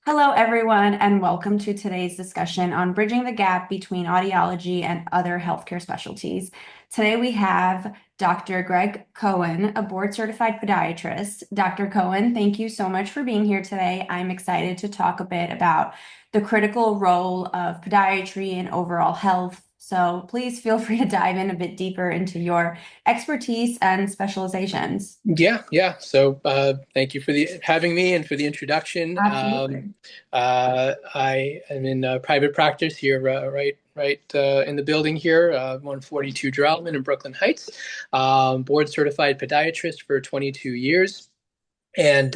Hello, everyone, and welcome to today's discussion on bridging the gap between audiology and other healthcare specialties. Today we have Dr. Greg Cohen, a board-certified podiatrist. Dr. Cohen, thank you so much for being here today. I'm excited to talk a bit about the critical role of podiatry in overall health. So please feel free to dive in a bit deeper into your expertise and specializations. Yeah. So thank you for the having me and for the introduction. Absolutely. I am in private practice here, right in the building here, 142 Droughton in Brooklyn Heights. Board certified podiatrist for 22 years. And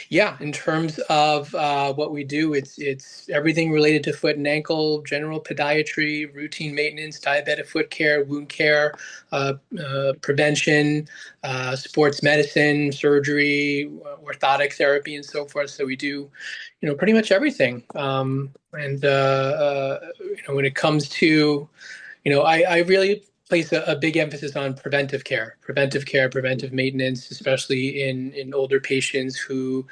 yeah, in terms of what we do, it's everything related to foot and ankle, general podiatry, routine maintenance, diabetic foot care, wound care, prevention, sports medicine, surgery, orthotic therapy, and so forth. So we do, pretty much everything. When it comes to I really place a big emphasis on preventive maintenance, especially in older patients who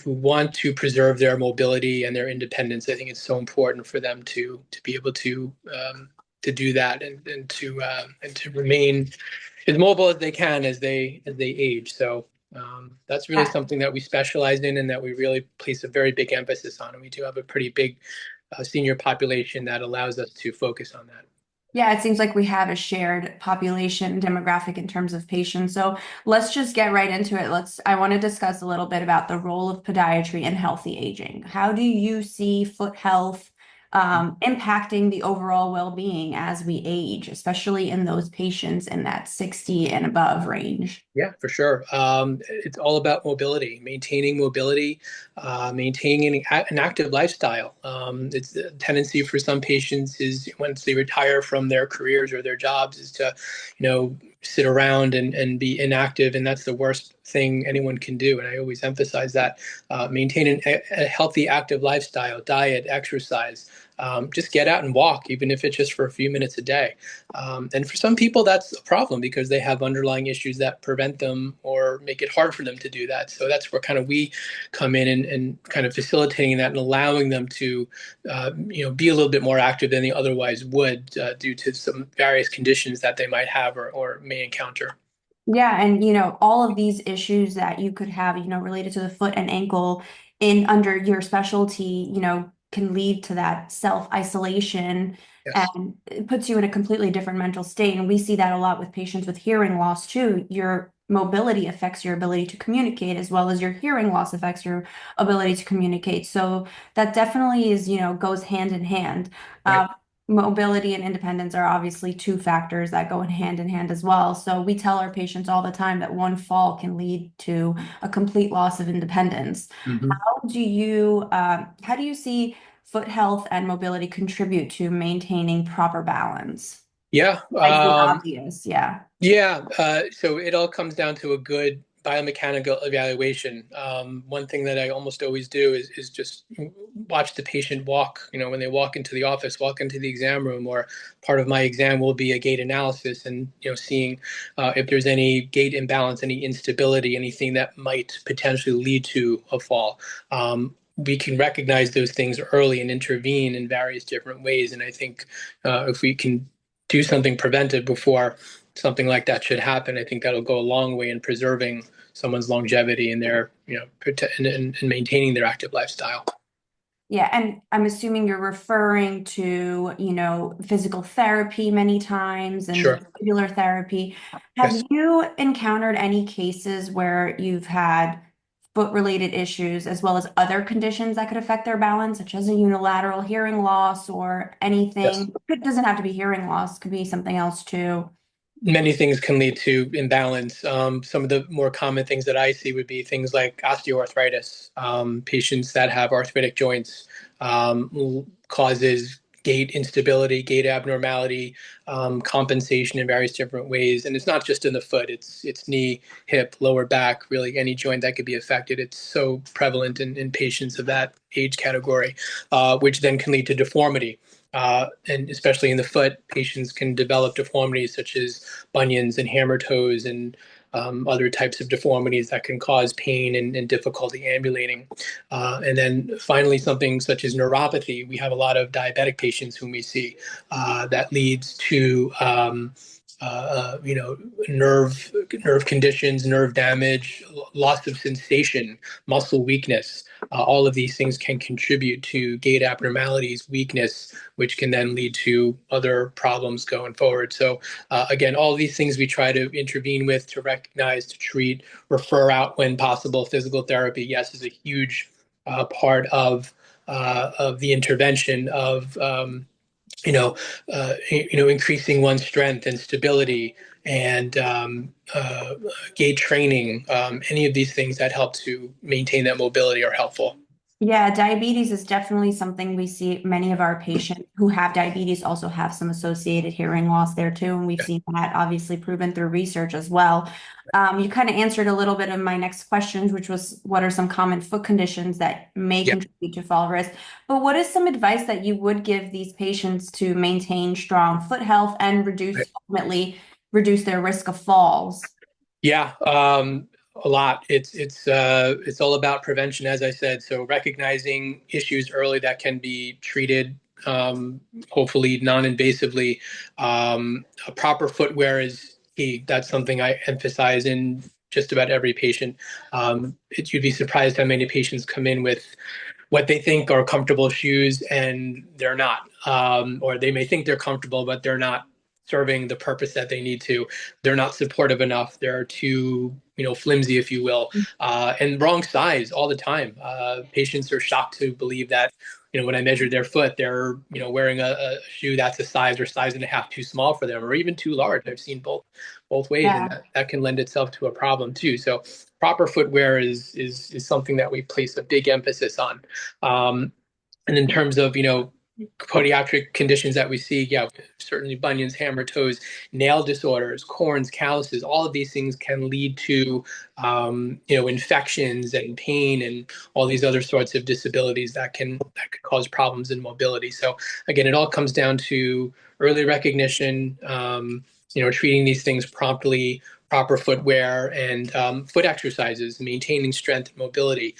want to preserve their mobility and their independence. I think it's so important for them to be able to do that and to remain as mobile as they can as they age. So that's really something that we specialize in and that we really place a very big emphasis on. And we do have a pretty big senior population that allows us to focus on that. Yeah, it seems like we have a shared population demographic in terms of patients. So let's just get right into it. I want to discuss a little bit about the role of podiatry in healthy aging. How do you see foot health impacting the overall well-being as we age, especially in those patients in that 60 and above range? Yeah, for sure. It's all about mobility, maintaining an active lifestyle. It's a tendency for some patients is once they retire from their careers or their jobs is to, sit around and be inactive. And that's the worst thing anyone can do. And I always emphasize that maintain a healthy, active lifestyle, diet, exercise. Just get out and walk, even if it's just for a few minutes a day. And for some people, that's a problem because they have underlying issues that prevent them or make it hard for them to do that. So that's where kind of we come in and kind of facilitating that and allowing them to, be a little bit more active than they otherwise would due to some various conditions that they might have or may encounter. Yeah, and all of these issues that you could have, related to the foot and ankle in under your specialty, can lead to that self-isolation Yes. and it puts you in a completely different mental state. And we see that a lot with patients with hearing loss too. Your mobility affects your ability to communicate as well as your hearing loss affects your ability to communicate. So that definitely is, goes hand in hand. Right. Mobility and independence are obviously two factors that go in hand as well. So we tell our patients all the time that one fall can lead to a complete loss of independence. Mhm. How do you see foot health and mobility contribute to maintaining proper balance? Yeah. Besides the obvious, yeah. Yeah, so it all comes down to a good biomechanical evaluation. One thing that I almost always do is just watch the patient walk. When they walk into the office, walk into the exam room, or part of my exam will be a gait analysis, and seeing if there's any gait imbalance, any instability, anything that might potentially lead to a fall. We can recognize those things early and intervene in various different ways. And I think if we can do something preventive before something like that should happen, I think that'll go a long way in preserving someone's longevity and their, and maintaining their active lifestyle. Yeah, and I'm assuming you're referring to, physical therapy many times and Sure. vestibular therapy. Have Yes. you encountered any cases where you've had foot-related issues as well as other conditions that could affect their balance, such as a unilateral hearing loss or Yes. anything? It doesn't have to be hearing loss, could be something else too. Many things can lead to imbalance. Some of the more common things that I see would be things like osteoarthritis. Patients that have arthritic joints causes gait instability, gait abnormality, compensation in various different ways. And it's not just in the foot; it's knee, hip, lower back, really any joint that could be affected. It's so prevalent in patients of that age category, which then can lead to deformity. And especially in the foot, patients can develop deformities such as bunions and hammer toes and other types of deformities that can cause pain and difficulty ambulating. And then finally, something such as neuropathy. We have a lot of diabetic patients whom we see that leads to nerve conditions, nerve damage, loss of sensation, muscle weakness. All of these things can contribute to gait abnormalities, weakness, which can then lead to other problems going forward. So again, all these things we try to intervene with, to recognize, to treat, refer out when possible. Physical therapy, yes, is a huge part of the intervention of increasing one's strength and stability and gait training. Any of these things that help to maintain that mobility are helpful. Yeah, diabetes is definitely something we see. Many of our patients who have diabetes also have some associated hearing loss there too. And we've Yeah. seen that obviously proven through research as well. You kind of answered a little bit of my next questions, which was what are some common foot conditions that may Yeah. contribute to fall risk? But what is some advice that you would give these patients to maintain strong foot health and ultimately reduce their risk of falls? Yeah, a lot. It's all about prevention, as I said. So recognizing issues early that can be treated, hopefully non-invasively. A proper footwear is key. That's something I emphasize in just about every patient. You'd be surprised how many patients come in with what they think are comfortable shoes and they're not, or they may think they're comfortable, but they're not serving the purpose that they need to. They're not supportive enough. They're too, flimsy, if you will, and wrong size all the time. Patients are shocked to believe that, when I measure their foot, they're, wearing a shoe that's a size or size and a half too small for them, or even too large. I've seen both ways, and Yeah. that can lend itself to a problem too. So proper footwear is something that we place a big emphasis on. And in terms of, podiatric conditions that we see, yeah, certainly bunions, hammer toes, nail disorders, corns, calluses, all of these things can lead to, infections and pain and all these other sorts of disabilities that could cause problems in mobility. So again, it all comes down to early recognition, treating these things promptly, proper footwear, and foot exercises, maintaining strength and mobility.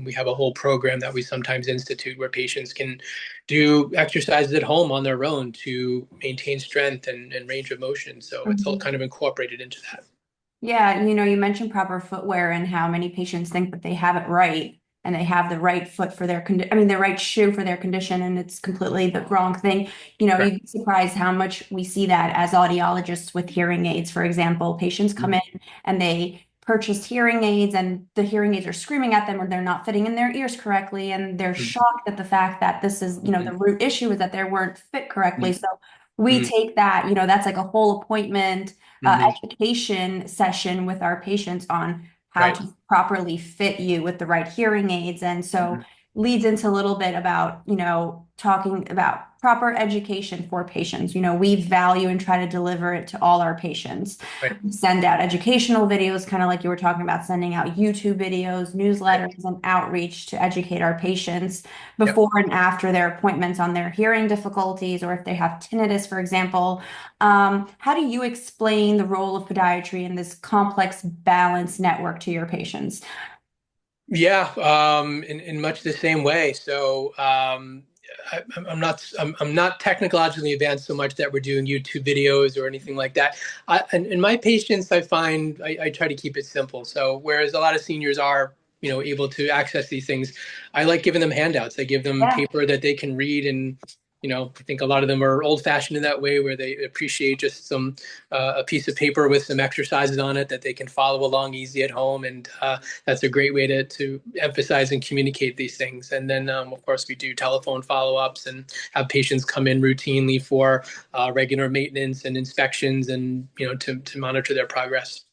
We have a whole program that we sometimes institute where patients can do exercises at home on their own to maintain strength and range of motion. So it's all Mhm. kind of incorporated into that. Yeah, you mentioned proper footwear and how many patients think that they have it right and they have the right foot for their the right shoe for their condition, and it's completely the wrong thing. Correct. You'd be surprised how much we see that as audiologists with hearing aids. For example, patients come in and they purchased hearing aids and the hearing aids are screaming at them or they're not fitting in their ears correctly, and they're shocked at the fact that this is, the root issue is that they weren't fit correctly. So we Mm-hmm. take that, that's like a whole appointment Mm-hmm. education session with our patients on how Right. to properly fit you with the right hearing aids. And so Mm-hmm. leads into a little bit about, talking about proper education for patients. We value and try to deliver it to all our patients. Right. We send out educational videos, kind of like you were talking about, sending out YouTube videos, Right. newsletters, and outreach to educate our patients Yep. before and after their appointments on their hearing difficulties, or if they have tinnitus, for example. How do you explain the role of podiatry in this complex balance network to your patients? Yeah, in much the same way. So I'm not technologically advanced so much that we're doing YouTube videos or anything like that. In my patients, I find I try to keep it simple. So whereas a lot of seniors are, able to access these things, I like giving them handouts. I give them Yeah. paper that they can read, and I think a lot of them are old-fashioned in that way, where they appreciate just a piece of paper with some exercises on it that they can follow along easy at home, and that's a great way to emphasize and communicate these things. And then, of course, we do telephone follow-ups and have patients come in routinely for regular maintenance and inspections, and to monitor their progress.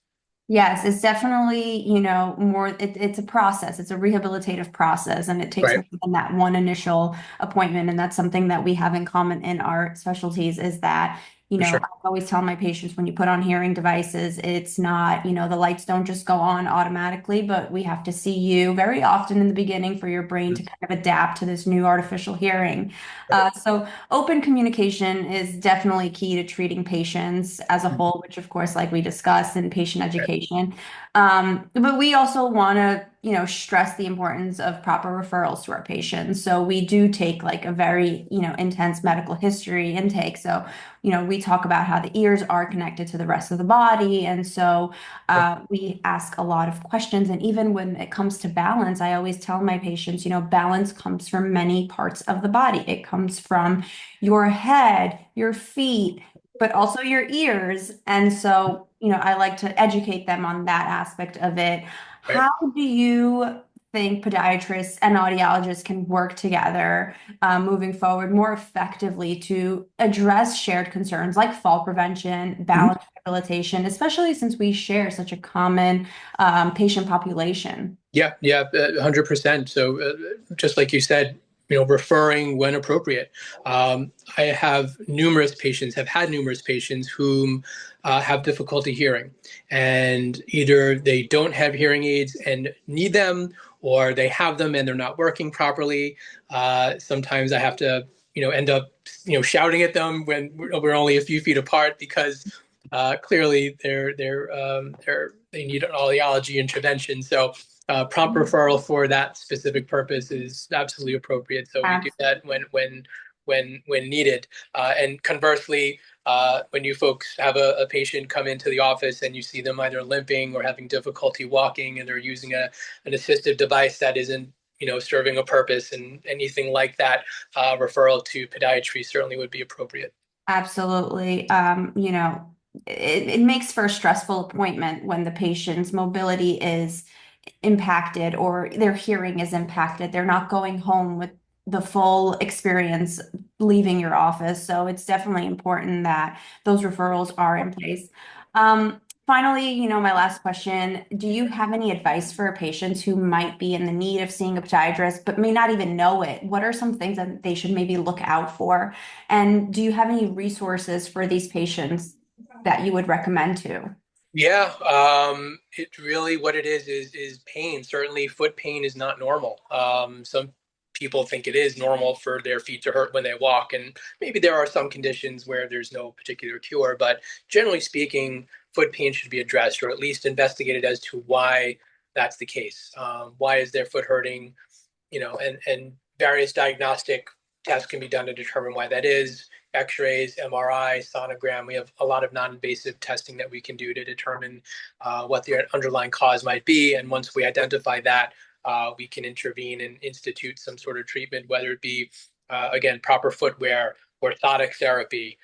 Yes, it's definitely, it's a process. It's a rehabilitative process, and it takes more Right. than that one initial appointment. And that's something that we have in common in our specialties is that For I sure. always tell my patients when you put on hearing devices, it's not, the lights don't just go on automatically, but we have to see you very often in the beginning for your brain to Mhm. kind of adapt to this new artificial hearing. Right. So open communication is definitely key to treating patients as a whole, which of course, like we discussed in patient Right. education. But we also want to, stress the importance of proper referrals to our patients. So we do take like a very, intense medical history intake. So, we talk about how the ears are connected to the rest of the body. And so we ask a lot of questions. And even when it comes to balance, I always tell my patients, balance comes from many parts of the body. It comes from your head, your feet, but also your ears. And so, I like to educate them on that aspect of it. Right. How do you think podiatrists and audiologists can work together moving forward more effectively to address shared concerns like fall prevention, Mhm. balance rehabilitation, especially since we share such a common patient population? Yeah, yeah, 100%. So, just like you said, referring when appropriate. I have had numerous patients whom have difficulty hearing, and either they don't have hearing aids and need them, or they have them and they're not working properly. Sometimes I have to, end up, shouting at them when we're only a few feet apart because clearly they need an audiology intervention. So prompt referral for that specific purpose is absolutely appropriate. So we do that when needed. And conversely, when you folks have a patient come into the office and you see them either limping or having difficulty walking, and they're using an assistive device that isn't serving a purpose and anything like that, referral to podiatry certainly would be appropriate. Absolutely. It makes for a stressful appointment when the patient's mobility is impacted or their hearing is impacted. They're not going home with the full experience leaving your office. So it's definitely important that those referrals are in place. Finally, my last question, do you have any advice for patients who might be in the need of seeing a podiatrist but may not even know it? What are some things that they should maybe look out for? And do you have any resources for these patients that you would recommend to? Yeah, it really what it is pain. Certainly, foot pain is not normal. Some people think it is normal for their feet to hurt when they walk, and maybe there are some conditions where there's no particular cure. But generally speaking, foot pain should be addressed, or at least investigated as to why that's the case. Why is their foot hurting? And various diagnostic tests can be done to determine why that is. X-rays, MRI, sonogram. We have a lot of non-invasive testing that we can do to determine what the underlying cause might be. And once we identify that, we can intervene and institute some sort of treatment, whether it be, again, proper footwear, orthotic therapy,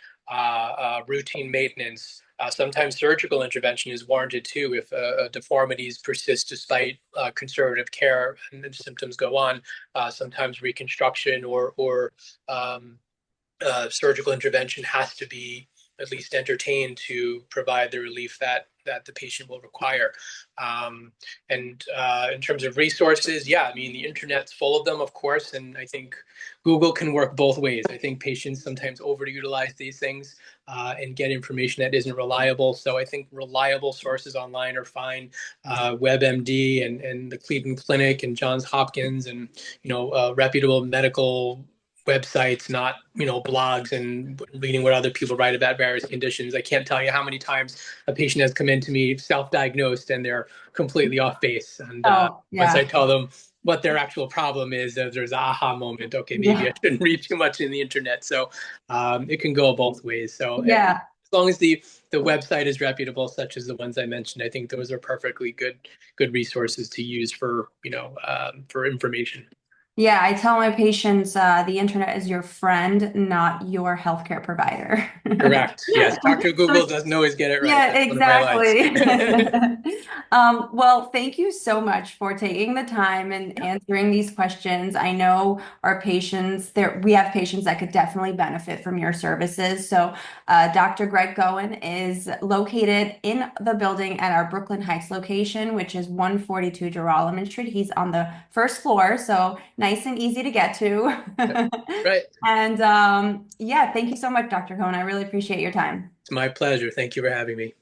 routine maintenance. Sometimes surgical intervention is warranted too if deformities persist despite conservative care and the symptoms go on. Sometimes reconstruction or surgical intervention has to be at least entertained to provide the relief that the patient will require. And in terms of resources, yeah, I mean, the internet's full of them, of course, and I think Google can work both ways. I think patients sometimes overutilize these things and get information that isn't reliable. So I think reliable sources online are fine. WebMD and the Cleveland Clinic and Johns Hopkins and reputable medical websites, not blogs and reading what other people write about various conditions. I can't tell you how many times a patient has come in to me self-diagnosed and they're completely off base. And Oh, once I yeah. tell them what their actual problem is, there's an aha moment. Okay, maybe I Yeah. shouldn't read too much in the internet. So it can go both ways. So Yeah. as long as the website is reputable, such as the ones I mentioned, I think those are perfectly good resources to use for for information. Yeah, I tell my patients the internet is your friend, not your healthcare provider. Correct. Yes. Dr. So Google it's doesn't always get it right. yeah, That's one of my lines. exactly. Well, thank you so much for taking the time and Yeah. answering these questions. I know our patients there, we have patients that could definitely benefit from your services. So, Dr. Greg Cohen is located in the building at our Brooklyn Heights location, which is 142 Geralman Street. He's on the first floor, so nice and easy to get to. Yep. Right. And yeah, thank you so much, Dr. Cohen. I really appreciate your time. It's my pleasure. Thank you for having me.